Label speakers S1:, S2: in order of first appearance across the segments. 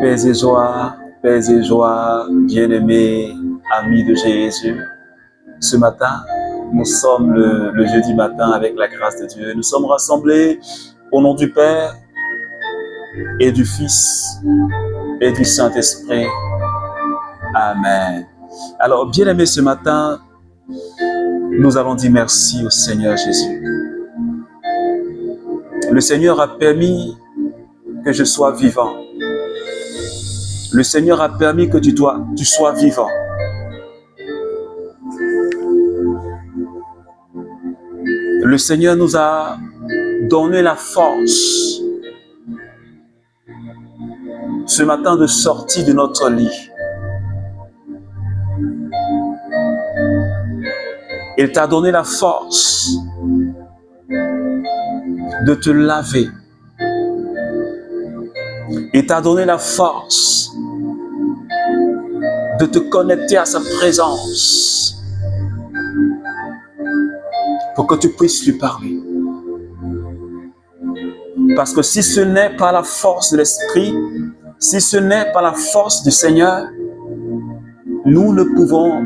S1: Paix et joie, bien-aimés, amis de Jésus. Ce matin, nous sommes le jeudi matin avec la grâce de Dieu. Nous sommes rassemblés au nom du Père et du Fils et du Saint-Esprit. Amen. Alors, bien-aimés, ce matin, nous allons dire merci au Seigneur Jésus. Le Seigneur a permis que je sois vivant. Le Seigneur a permis que tu sois vivant. Le Seigneur nous a donné la force ce matin de sortir de notre lit. Il t'a donné la force de te laver. Il t'a donné la force de te connecter à sa présence pour que tu puisses lui parler. Parce que si ce n'est pas la force de l'Esprit, si ce n'est pas la force du Seigneur, nous ne pouvons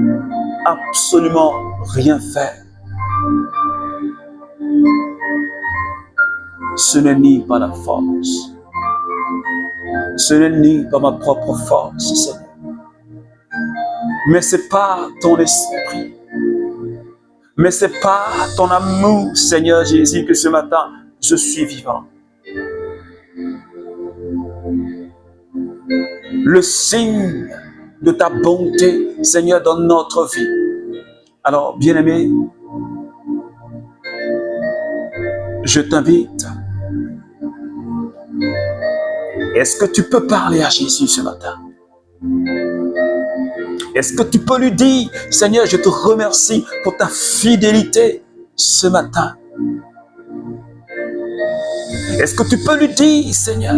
S1: absolument rien faire. Ce n'est ni par la force, ce n'est ni par ma propre force, Seigneur. Mais c'est par ton esprit. Mais c'est par ton amour, Seigneur Jésus, que ce matin, je suis vivant. Le signe de ta bonté, Seigneur, dans notre vie. Alors, bien-aimé, je t'invite. Est-ce que tu peux parler à Jésus ce matin? Est-ce que tu peux lui dire, Seigneur, je te remercie pour ta fidélité ce matin? Est-ce que tu peux lui dire, Seigneur,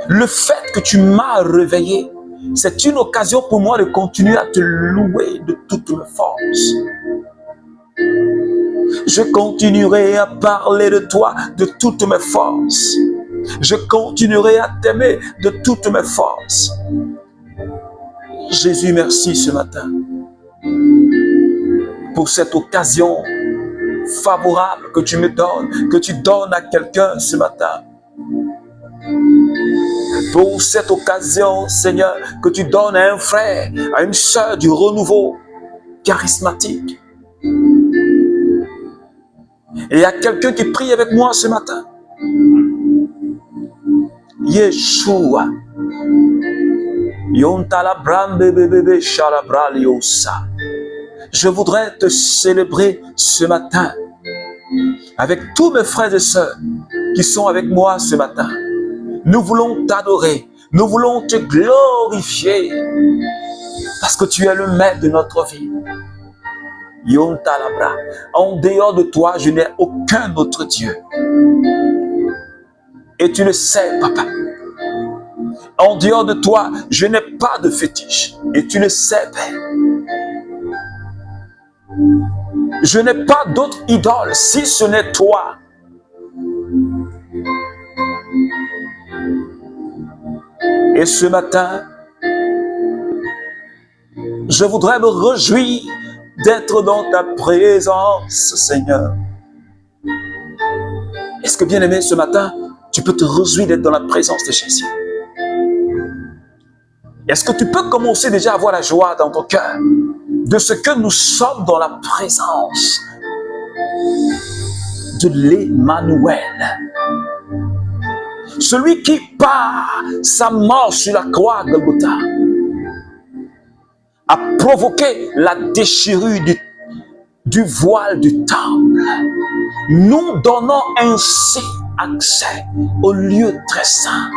S1: le fait que tu m'as réveillé, c'est une occasion pour moi de continuer à te louer de toutes mes forces. Je continuerai à parler de toi de toutes mes forces. Je continuerai à t'aimer de toutes mes forces. Jésus, merci ce matin pour cette occasion favorable que tu me donnes, que tu donnes à quelqu'un ce matin. Pour cette occasion, Seigneur, que tu donnes à un frère, à une sœur du renouveau charismatique. Et à quelqu'un qui prie avec moi ce matin. Yeshua. Je voudrais te célébrer ce matin avec tous mes frères et sœurs qui sont avec moi ce matin. Nous voulons t'adorer, nous voulons te glorifier parce que tu es le maître de notre vie. En dehors de toi, je n'ai aucun autre Dieu. Et tu le sais, papa. En dehors de toi, je n'ai pas de fétiche. Et tu le sais, Père. Je n'ai pas d'autre idole si ce n'est toi. Et ce matin, je voudrais me réjouir d'être dans ta présence, Seigneur. Est-ce que, bien-aimé, ce matin, tu peux te réjouir d'être dans la présence de Jésus? Est-ce que tu peux commencer déjà à avoir la joie dans ton cœur de ce que nous sommes dans la présence de l'Emmanuel? Celui qui, par sa mort sur la croix de Golgotha, a provoqué la déchirure du voile du temple, nous donnons ainsi accès au lieu très saint,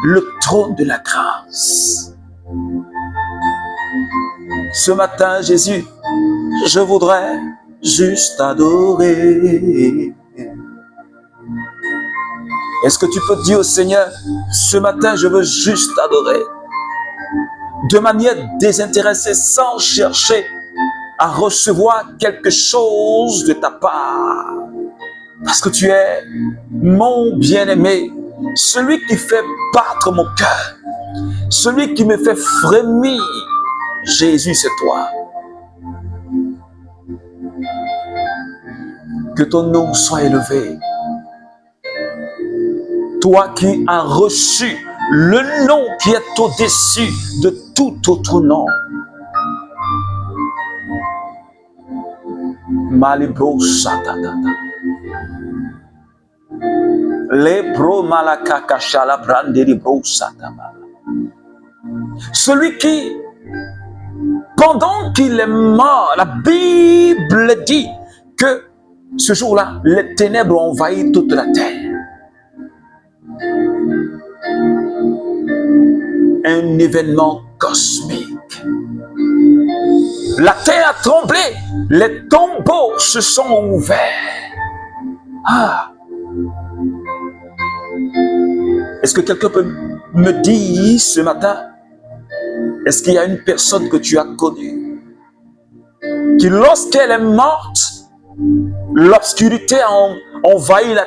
S1: le trône de la grâce. Ce matin, Jésus, je voudrais juste adorer. Est-ce que tu peux dire au Seigneur, ce matin, je veux juste adorer, de manière désintéressée, sans chercher à recevoir quelque chose de ta part, parce que tu es mon bien-aimé, celui qui fait battre mon cœur, celui qui me fait frémir. Jésus, c'est toi. Que ton nom soit élevé. Toi qui as reçu le nom qui est au-dessus de tout autre nom. Malibro satata. Lebro malakaka shalabrande libro satama. Celui qui, pendant qu'il est mort, la Bible dit que ce jour-là, les ténèbres ont envahi toute la terre. Un événement cosmique. La terre a tremblé, les tombeaux se sont ouverts. Ah! Est-ce que quelqu'un peut me dire ce matin, est-ce qu'il y a une personne que tu as connue qui, lorsqu'elle est morte, l'obscurité a envahi la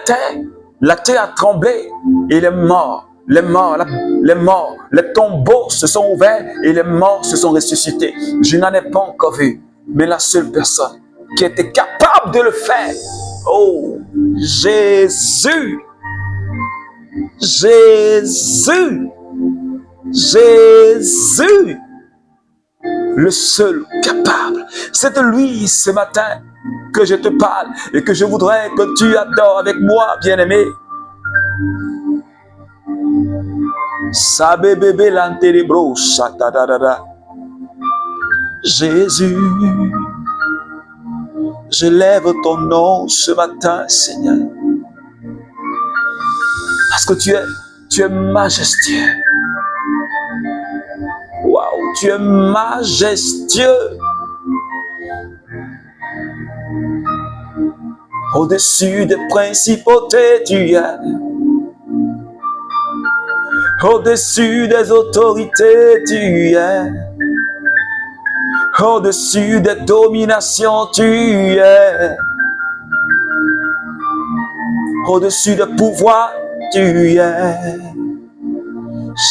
S1: terre a tremblé et les morts, les tombeaux se sont ouverts et les morts se sont ressuscités. Je n'en ai pas encore vu, mais la seule personne qui était capable de le faire, oh, Jésus, Jésus, Jésus, le seul capable. C'est de lui ce matin que je te parle et que je voudrais que tu adores avec moi, bien-aimé. Sabébébé l'antérébro, satadadada. Jésus, je lève ton nom ce matin, Seigneur. Parce que tu es majestueux. Waouh, tu es majestueux. Au-dessus des principautés, tu es. Au-dessus des autorités, tu es. Au-dessus des dominations, tu es. Au-dessus des pouvoirs, tu es.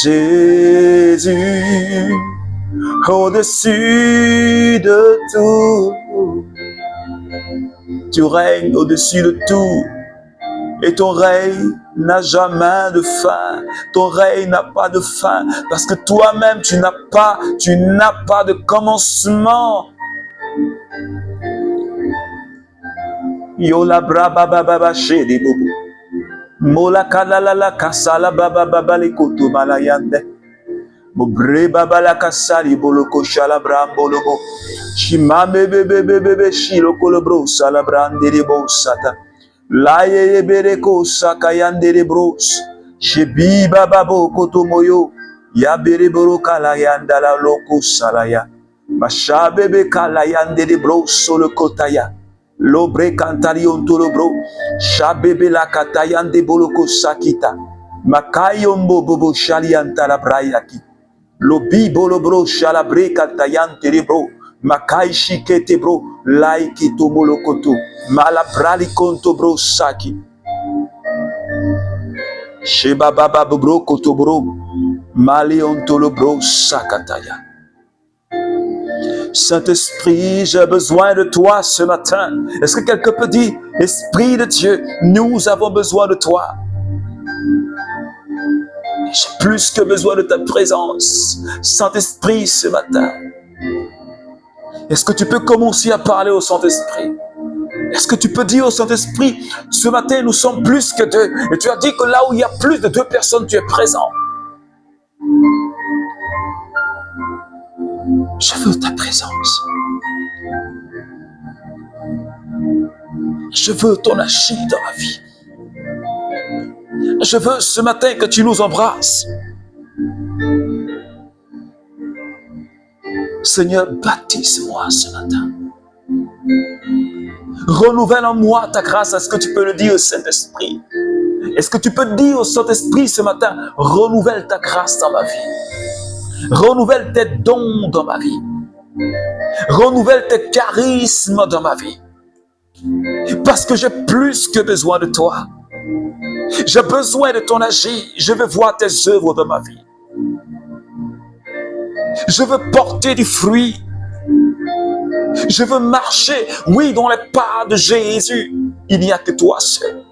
S1: Jésus, au-dessus de tout. Tu règnes au-dessus de tout. Et ton règne n'a jamais de fin. Ton règne n'a pas de fin. Parce que toi-même, tu n'as pas de commencement. Yola braba baba shedi bobo. Mola kalala la kasala baba baba le koto malayande. Mobre baba la kasali boloko shala brambolobo. Shimame bebe bebe shilo kolobro sala brandere bo sata. La ye bereko sakayandere bros. Shebi baba bo koto moyo. Ya bere boro kalayanda la loko salaya. Masha bebe kalayandere bros solo kotaya. Lobre kantari ontolo bro. Shabebe la katayande boloko sakita. Makayombo bobo shalianta la brayaki. Lobi bolo bro shalabre katayante bro. Makai shikete bro. Laiki to molokoto. Malabrali konto bro saki. Sheba baba bro koto bro. Mali ontolo bro sakataya. Saint-Esprit, j'ai besoin de toi ce matin. Est-ce que quelqu'un peut dire, Esprit de Dieu, nous avons besoin de toi. J'ai plus que besoin de ta présence. Saint-Esprit, ce matin. Est-ce que tu peux commencer à parler au Saint-Esprit? Est-ce que tu peux dire au Saint-Esprit, ce matin, nous sommes plus que deux. Et tu as dit que là où il y a plus de deux personnes, tu es présent. Je veux ta présence. Je veux ton agir dans ma vie. Je veux ce matin que tu nous embrasses. Seigneur, baptise-moi ce matin. Renouvelle en moi ta grâce. Est-ce que tu peux le dire au Saint-Esprit? Est-ce que tu peux dire au Saint-Esprit ce matin, renouvelle ta grâce dans ma vie. Renouvelle tes dons dans ma vie. Renouvelle tes charismes dans ma vie. Parce que j'ai plus que besoin de toi. J'ai besoin de ton agir. Je veux voir tes œuvres dans ma vie. Je veux porter du fruit. Je veux marcher, oui, dans les pas de Jésus. Il n'y a que toi seul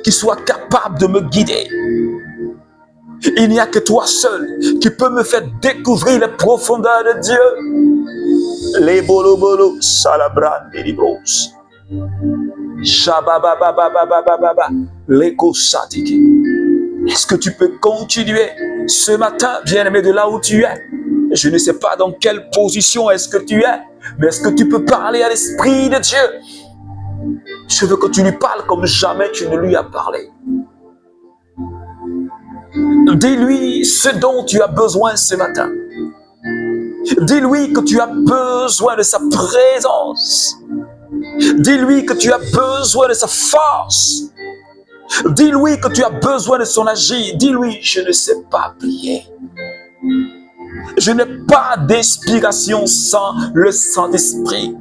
S1: qui soit capable de me guider. Il n'y a que toi seul qui peut me faire découvrir les profondeurs de Dieu. Les bolo bolo, salabran, les libros. Shababababababababa, l'écho satiki. Est-ce que tu peux continuer ce matin, bien-aimé, de là où tu es? Je ne sais pas dans quelle position est-ce que tu es, mais est-ce que tu peux parler à l'Esprit de Dieu? Je veux que tu lui parles comme jamais tu ne lui as parlé. Dis-lui ce dont tu as besoin ce matin. Dis-lui que tu as besoin de sa présence. Dis-lui que tu as besoin de sa force. Dis-lui que tu as besoin de son agir. Dis-lui, je ne sais pas prier. Je n'ai pas d'inspiration sans le Saint-Esprit.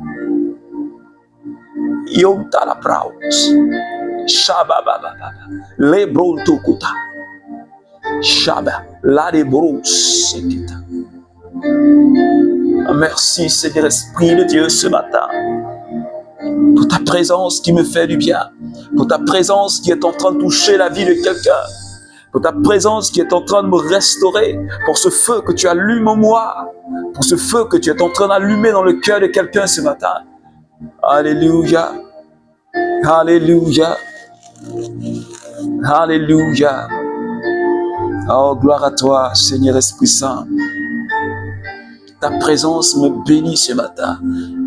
S1: Yonta la praus. Shababababa. Lebrontukuta. Shaba. La de brous. Merci Seigneur Esprit de Dieu ce matin. Pour ta présence qui me fait du bien. Pour ta présence qui est en train de toucher la vie de quelqu'un. Pour ta présence qui est en train de me restaurer, pour ce feu que tu allumes en moi, pour ce feu que tu es en train d'allumer dans le cœur de quelqu'un ce matin. Alléluia, alléluia, alléluia. Oh, gloire à toi, Seigneur Esprit Saint. Ta présence me bénit ce matin.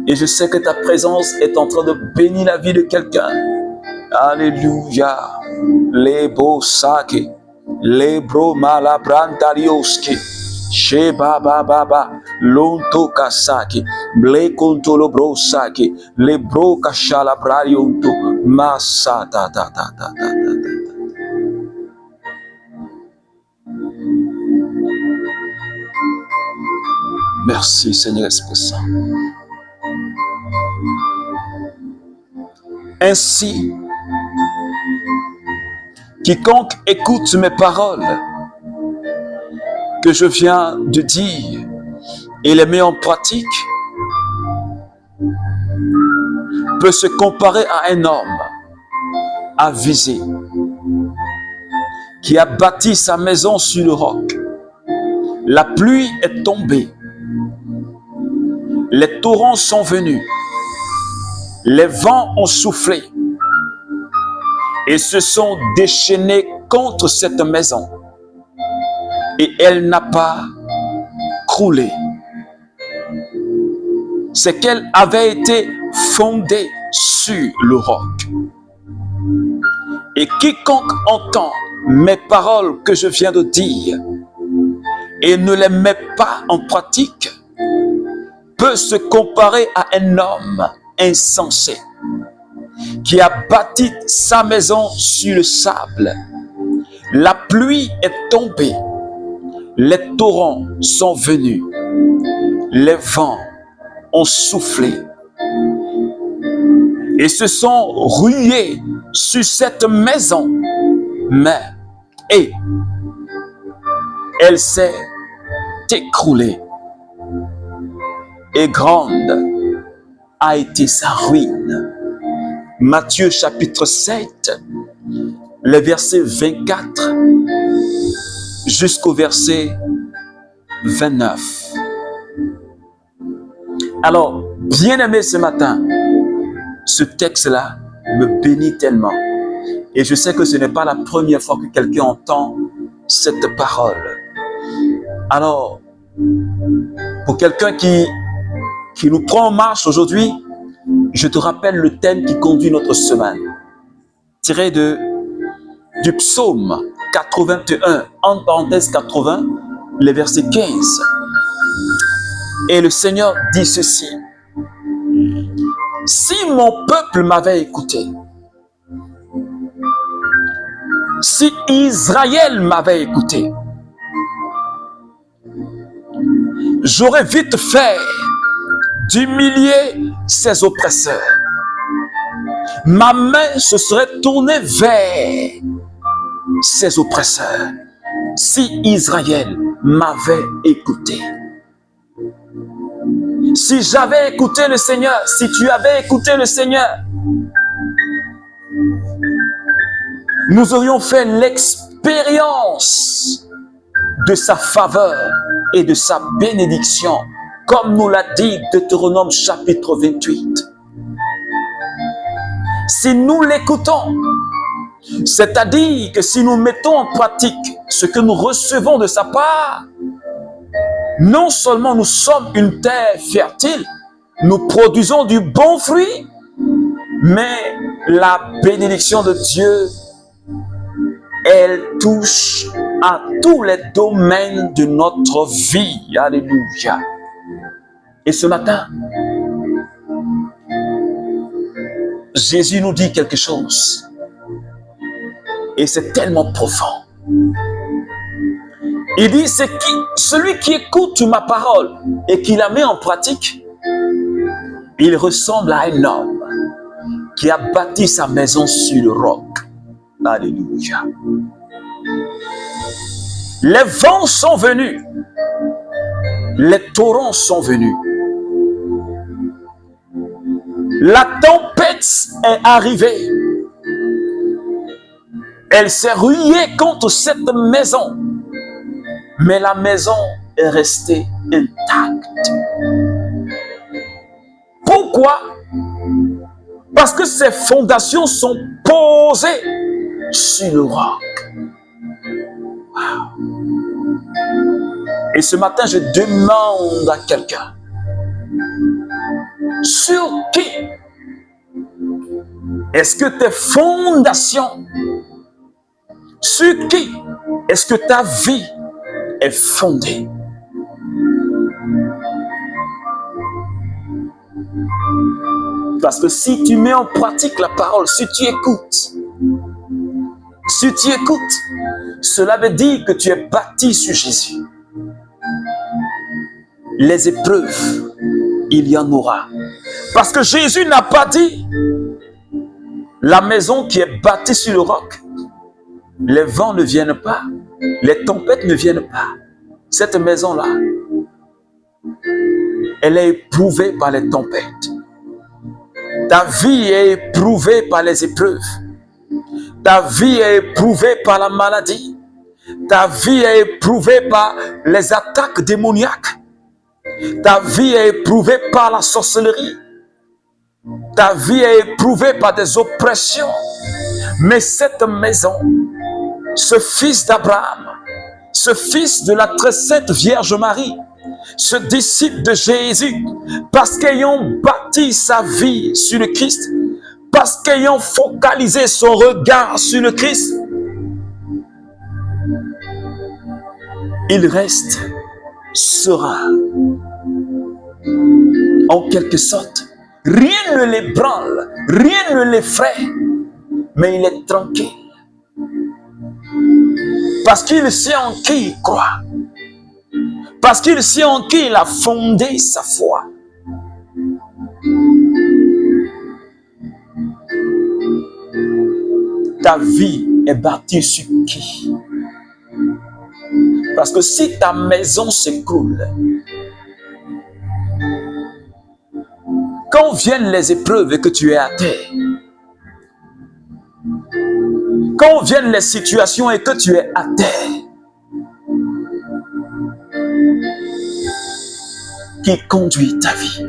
S1: Et je sais que ta présence est en train de bénir la vie de quelqu'un. Alléluia, les beaux sacs. Les bro malabrantarioski, sheba baba, lonto kasaki, ble kontolo bro saki, les bro kashala brarionto, massa ta ta ta ta ta ta. Merci Seigneur Esprit Saint. Ainsi, quiconque écoute mes paroles que je viens de dire et les met en pratique peut se comparer à un homme avisé qui a bâti sa maison sur le roc. La pluie est tombée, les torrents sont venus, les vents ont soufflé et se sont déchaînés contre cette maison. Et elle n'a pas croulé. C'est qu'elle avait été fondée sur le roc. Et quiconque entend mes paroles que je viens de dire et ne les met pas en pratique peut se comparer à un homme insensé qui a bâti sa maison sur le sable. La pluie est tombée, les torrents sont venus, les vents ont soufflé et se sont rués sur cette maison, mais elle s'est écroulée et grande a été sa ruine. Matthieu chapitre 7, les versets 24 jusqu'au verset 29. Alors, bien-aimé ce matin, ce texte-là me bénit tellement. Et je sais que ce n'est pas la première fois que quelqu'un entend cette parole. Alors, pour quelqu'un qui nous prend en marche aujourd'hui, je te rappelle le thème qui conduit notre semaine, tiré du psaume 81, entre parenthèses 80, les versets 15. Et le Seigneur dit ceci: si mon peuple m'avait écouté, si Israël m'avait écouté, j'aurais vite fait d'humilier ses oppresseurs. Ma main se serait tournée vers ses oppresseurs. Si Israël m'avait écouté, si j'avais écouté le Seigneur, si tu avais écouté le Seigneur, nous aurions fait l'expérience de sa faveur et de sa bénédiction, comme nous l'a dit Deutéronome chapitre 28. Si nous l'écoutons, c'est-à-dire que si nous mettons en pratique ce que nous recevons de sa part, non seulement nous sommes une terre fertile, nous produisons du bon fruit, mais la bénédiction de Dieu, elle touche à tous les domaines de notre vie. Alléluia. Et ce matin, Jésus nous dit quelque chose. Et c'est tellement profond. Il dit, c'est celui qui écoute ma parole et qui la met en pratique, il ressemble à un homme qui a bâti sa maison sur le roc. Alléluia. Les vents sont venus, les torrents sont venus, la tempête est arrivée, elle s'est ruée contre cette maison, mais la maison est restée intacte. Pourquoi? Parce que ses fondations sont posées sur le roc. Wow. Et ce matin, je demande à quelqu'un, sur qui est-ce que tes fondations, sur qui est-ce que ta vie est fondée? Parce que si tu mets en pratique la parole, si tu écoutes, cela veut dire que tu es bâti sur Jésus. Les épreuves, il y en aura. Parce que Jésus n'a pas dit la maison qui est bâtie sur le roc, les vents ne viennent pas, les tempêtes ne viennent pas. Cette maison-là, elle est éprouvée par les tempêtes. Ta vie est éprouvée par les épreuves. Ta vie est éprouvée par la maladie. Ta vie est éprouvée par les attaques démoniaques. Ta vie est éprouvée par la sorcellerie. Ta vie est éprouvée par des oppressions. Mais cette maison, ce fils d'Abraham, ce fils de la très sainte Vierge Marie, ce disciple de Jésus, parce qu'ayant bâti sa vie sur le Christ, parce qu'ayant focalisé son regard sur le Christ, il reste serein. En quelque sorte, rien ne l'ébranle, rien ne l'effraie, mais il est tranquille. Parce qu'il sait en qui il croit. Parce qu'il sait en qui il a fondé sa foi. Ta vie est bâtie sur qui? Parce que si ta maison s'écroule, quand viennent les épreuves et que tu es à terre, quand viennent les situations et que tu es à terre, qui conduit ta vie?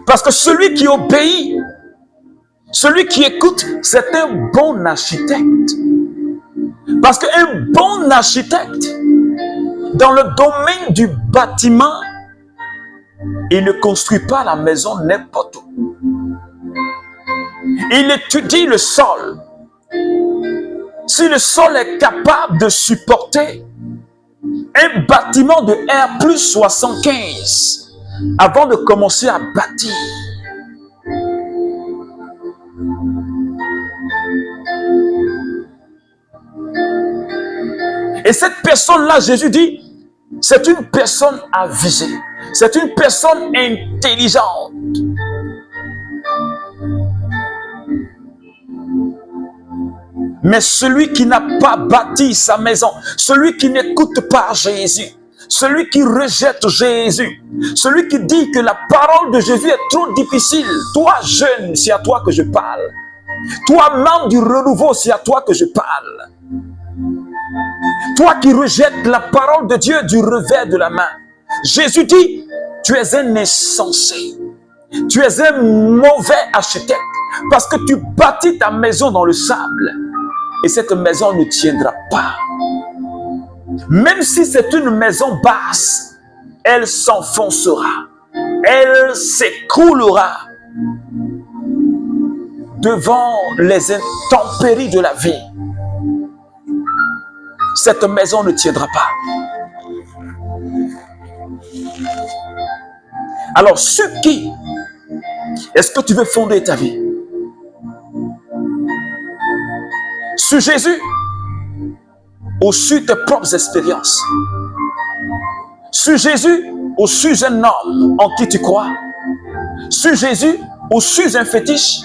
S1: Parce que celui qui obéit, celui qui écoute, c'est un bon architecte. Parce qu'un bon architecte, dans le domaine du bâtiment, il ne construit pas la maison n'importe où. Il étudie le sol. Si le sol est capable de supporter un bâtiment de R+75 avant de commencer à bâtir, et cette personne-là, Jésus dit, c'est une personne avisée, c'est une personne intelligente. Mais celui qui n'a pas bâti sa maison, celui qui n'écoute pas Jésus, celui qui rejette Jésus, celui qui dit que la parole de Jésus est trop difficile. Toi, jeune, c'est à toi que je parle. Toi, membre du renouveau, c'est à toi que je parle. Toi qui rejettes la parole de Dieu du revers de la main. Jésus dit, tu es un insensé. Tu es un mauvais architecte parce que tu bâtis ta maison dans le sable et cette maison ne tiendra pas. Même si c'est une maison basse, elle s'enfoncera, elle s'écroulera devant les intempéries de la vie. Cette maison ne tiendra pas. Alors, sur qui est-ce que tu veux fonder ta vie? Sur Jésus ou sur tes propres expériences? Sur Jésus ou sur un homme en qui tu crois? Sur Jésus ou sur un fétiche?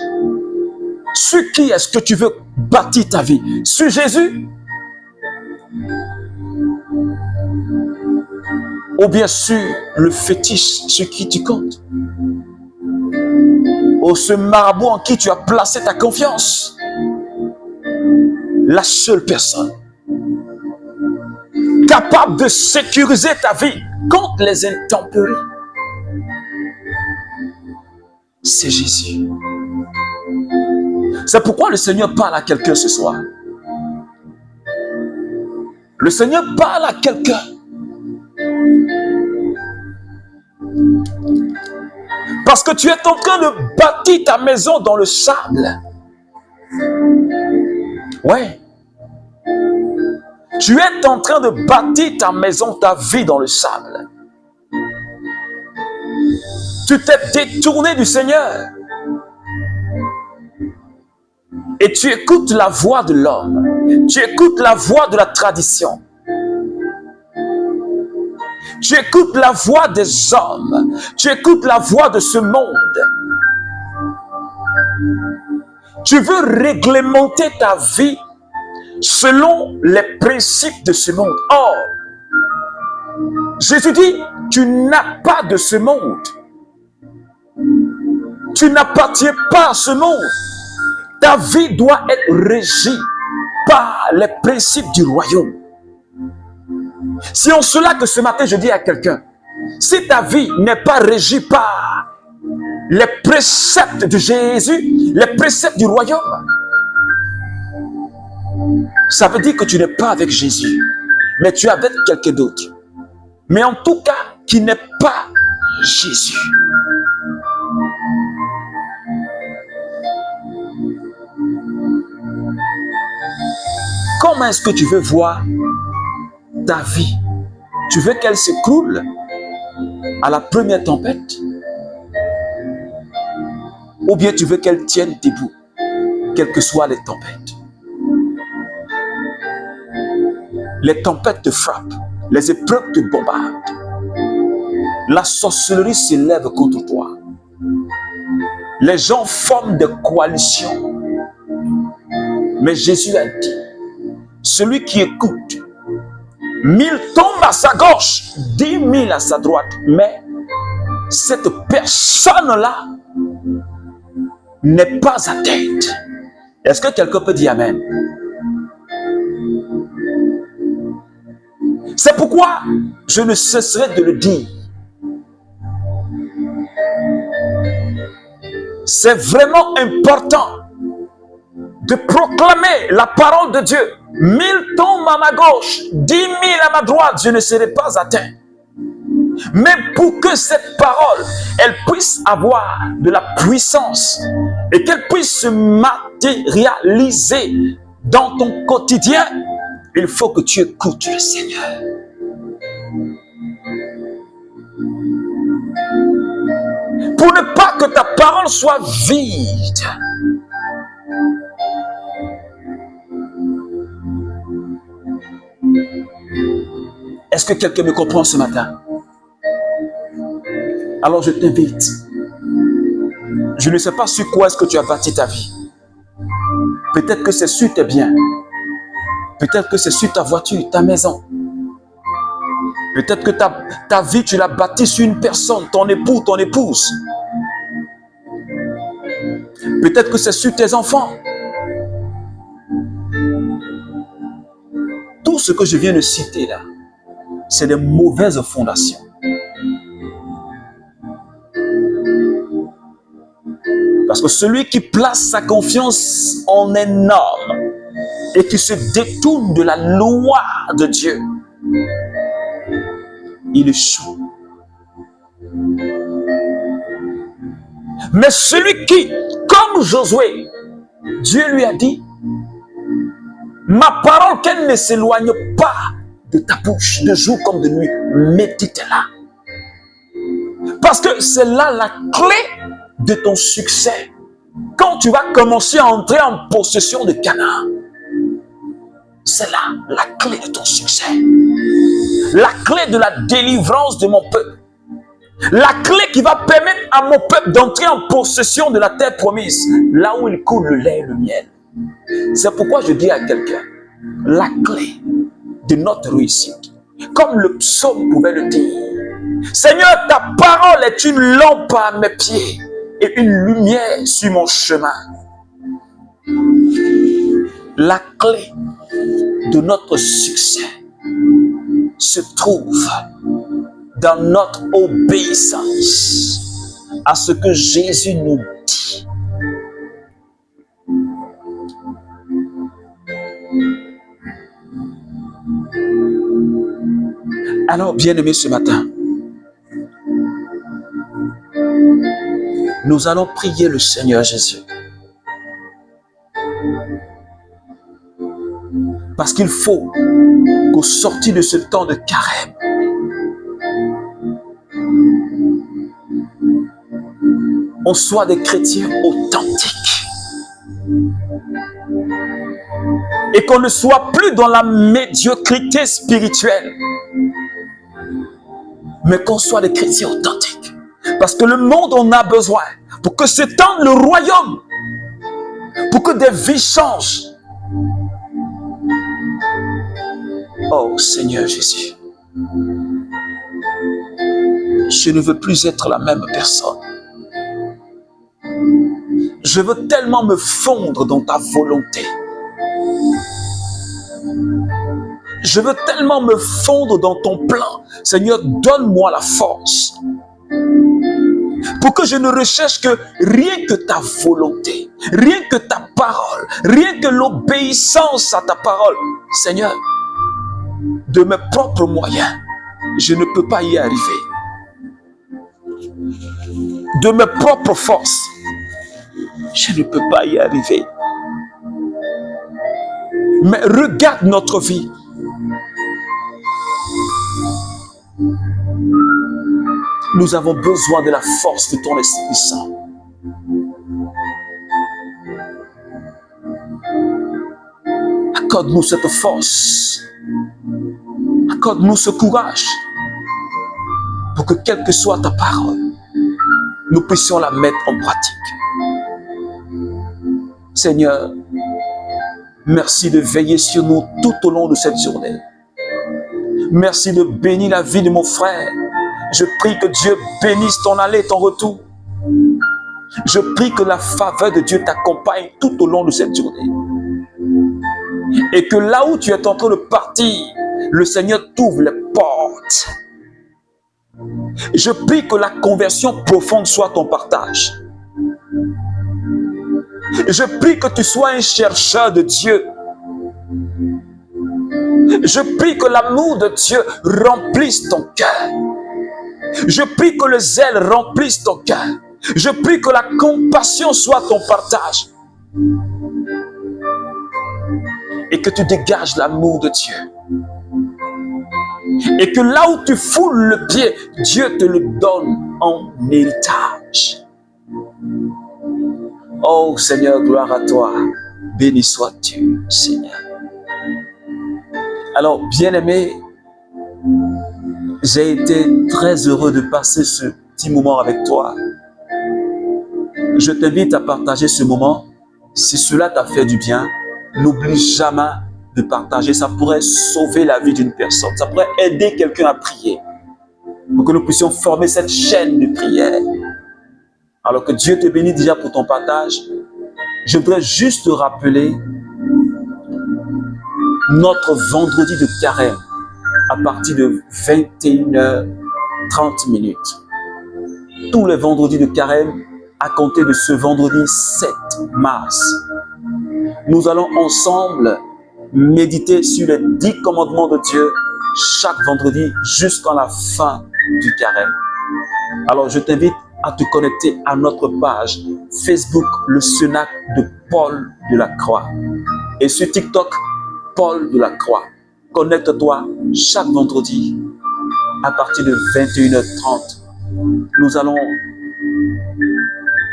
S1: Sur qui est-ce que tu veux bâtir ta vie? Sur Jésus ou bien sur le fétiche sur qui tu comptes? Ou ce marabout en qui tu as placé ta confiance? La seule personne capable de sécuriser ta vie contre les intempéries, c'est Jésus. C'est pourquoi le Seigneur parle à quelqu'un ce soir. Le Seigneur parle à quelqu'un. Parce que tu es en train de bâtir ta maison dans le sable. Ouais. Tu es en train de bâtir ta maison, ta vie dans le sable. Tu t'es détourné du Seigneur. Et tu écoutes la voix de l'homme. Tu écoutes la voix de la tradition. Tu écoutes la voix des hommes. Tu écoutes la voix de ce monde. Tu veux réglementer ta vie selon les principes de ce monde. Or, Jésus dit, tu n'as pas de ce monde. Tu n'appartiens pas à ce monde. Ta vie doit être régie par les principes du royaume. C'est en cela que ce matin je dis à quelqu'un, si ta vie n'est pas régie par les préceptes de Jésus, les préceptes du royaume, ça veut dire que tu n'es pas avec Jésus, mais tu es avec quelqu'un d'autre. Mais en tout cas, qui n'est pas Jésus. Comment est-ce que tu veux voir ta vie? Tu veux qu'elle s'écroule à la première tempête? Ou bien tu veux qu'elle tienne debout, quelles que soient les tempêtes? Les tempêtes te frappent, les épreuves te bombardent. La sorcellerie s'élève contre toi. Les gens forment des coalitions. Mais Jésus a dit, celui qui écoute, 1000 tombent à sa gauche, 10 000 à sa droite. Mais cette personne-là n'est pas atteinte. Est-ce que quelqu'un peut dire Amen? C'est pourquoi je ne cesserai de le dire. C'est vraiment important de proclamer la parole de Dieu. 1000 tombent à ma gauche, 10 000 à ma droite, je ne serai pas atteint. Mais pour que cette parole, elle puisse avoir de la puissance et qu'elle puisse se matérialiser dans ton quotidien, il faut que tu écoutes le Seigneur. Pour ne pas que ta parole soit vide. Est-ce que quelqu'un me comprend ce matin? Alors je t'invite. Je ne sais pas sur quoi est-ce que tu as bâti ta vie. Peut-être que c'est sur tes biens. Peut-être que c'est sur ta voiture, ta maison. Peut-être que ta vie, tu l'as bâtie sur une personne, ton époux, ton épouse. Peut-être que c'est sur tes enfants. Tout ce que je viens de citer là, c'est des mauvaises fondations. Parce que celui qui place sa confiance en un homme et qui se détourne de la loi de Dieu, il échoue. Mais celui qui, comme Josué, Dieu lui a dit, ma parole qu'elle ne s'éloigne pas de ta bouche, de jour comme de nuit, médite-la. Parce que c'est là la clé de ton succès. Quand tu vas commencer à entrer en possession de Canaan, c'est là la clé de ton succès. La clé de la délivrance de mon peuple. La clé qui va permettre à mon peuple d'entrer en possession de la terre promise, là où il coule le lait et le miel. C'est pourquoi je dis à quelqu'un, la clé de notre réussite, comme le psaume pouvait le dire, Seigneur, ta parole est une lampe à mes pieds et une lumière sur mon chemin. La clé de notre succès se trouve dans notre obéissance à ce que Jésus nous dit. Alors, bien-aimés, ce matin, nous allons prier le Seigneur Jésus. Parce qu'il faut qu'au sortir de ce temps de carême, on soit des chrétiens authentiques. Et qu'on ne soit plus dans la médiocrité spirituelle, mais qu'on soit des chrétiens authentiques. Parce que le monde en a besoin pour que s'étende le royaume, pour que des vies changent. Oh Seigneur Jésus, je ne veux plus être la même personne. Je veux tellement me fondre dans ta volonté. Je veux tellement me fondre dans ton plan. Seigneur, donne-moi la force pour que je ne recherche que rien que ta volonté, rien que ta parole, rien que l'obéissance à ta parole. Seigneur, de mes propres moyens, je ne peux pas y arriver. De mes propres forces, je ne peux pas y arriver. Mais regarde notre vie. Nous avons besoin de la force de ton Esprit Saint. Accorde-nous cette force. Accorde-nous ce courage pour que quelle que soit ta parole, nous puissions la mettre en pratique. Seigneur, merci de veiller sur nous tout au long de cette journée. Merci de bénir la vie de mon frère. Je prie que Dieu bénisse ton aller et ton retour. Je prie que la faveur de Dieu t'accompagne tout au long de cette journée. Et que là où tu es en train de partir, le Seigneur t'ouvre les portes. Je prie que la conversion profonde soit ton partage. Je prie que tu sois un chercheur de Dieu. Je prie que l'amour de Dieu remplisse ton cœur. Je prie que le zèle remplisse ton cœur. Je prie que la compassion soit ton partage. Et que tu dégages l'amour de Dieu. Et que là où tu foules le pied, Dieu te le donne en héritage. Oh Seigneur, gloire à toi. Béni sois-tu, Seigneur. Alors, bien-aimé, j'ai été très heureux de passer ce petit moment avec toi. Je t'invite à partager ce moment Si cela t'a fait du bien, n'oublie jamais de partager. Ça pourrait sauver la vie d'une personne. Ça pourrait aider quelqu'un à prier. Pour que nous puissions former cette chaîne de prière. Alors que Dieu te bénisse déjà pour ton partage. Je voudrais juste te rappeler notre vendredi de carême à partir de 21h30. Tous les vendredis de carême à compter de ce vendredi 7 mars. Nous allons ensemble méditer sur les 10 commandements de Dieu chaque vendredi jusqu'à la fin du carême. Alors je t'invite à te connecter à notre page Facebook, le Cenacle de Paul de la Croix. Et sur TikTok, Paul de la Croix. Connecte-toi chaque vendredi à partir de 21h30. Nous allons,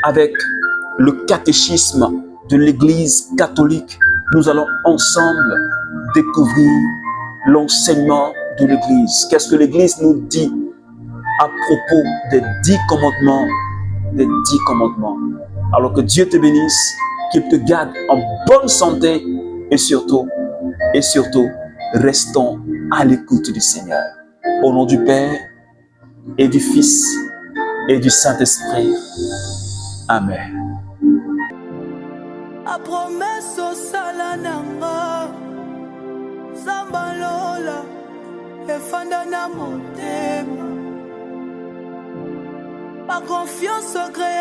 S1: avec le catéchisme de l'Église catholique, nous allons ensemble découvrir l'enseignement de l'Église. Qu'est-ce que l'Église nous dit à propos des 10 commandements, des 10 commandements. Alors que Dieu te bénisse, qu'il te garde en bonne santé et surtout, restons à l'écoute du Seigneur. Au nom du Père et du Fils et du Saint-Esprit. Amen.
S2: A promesse au salananga, Zambalola, et Fandana Montema. Ma confiance au gré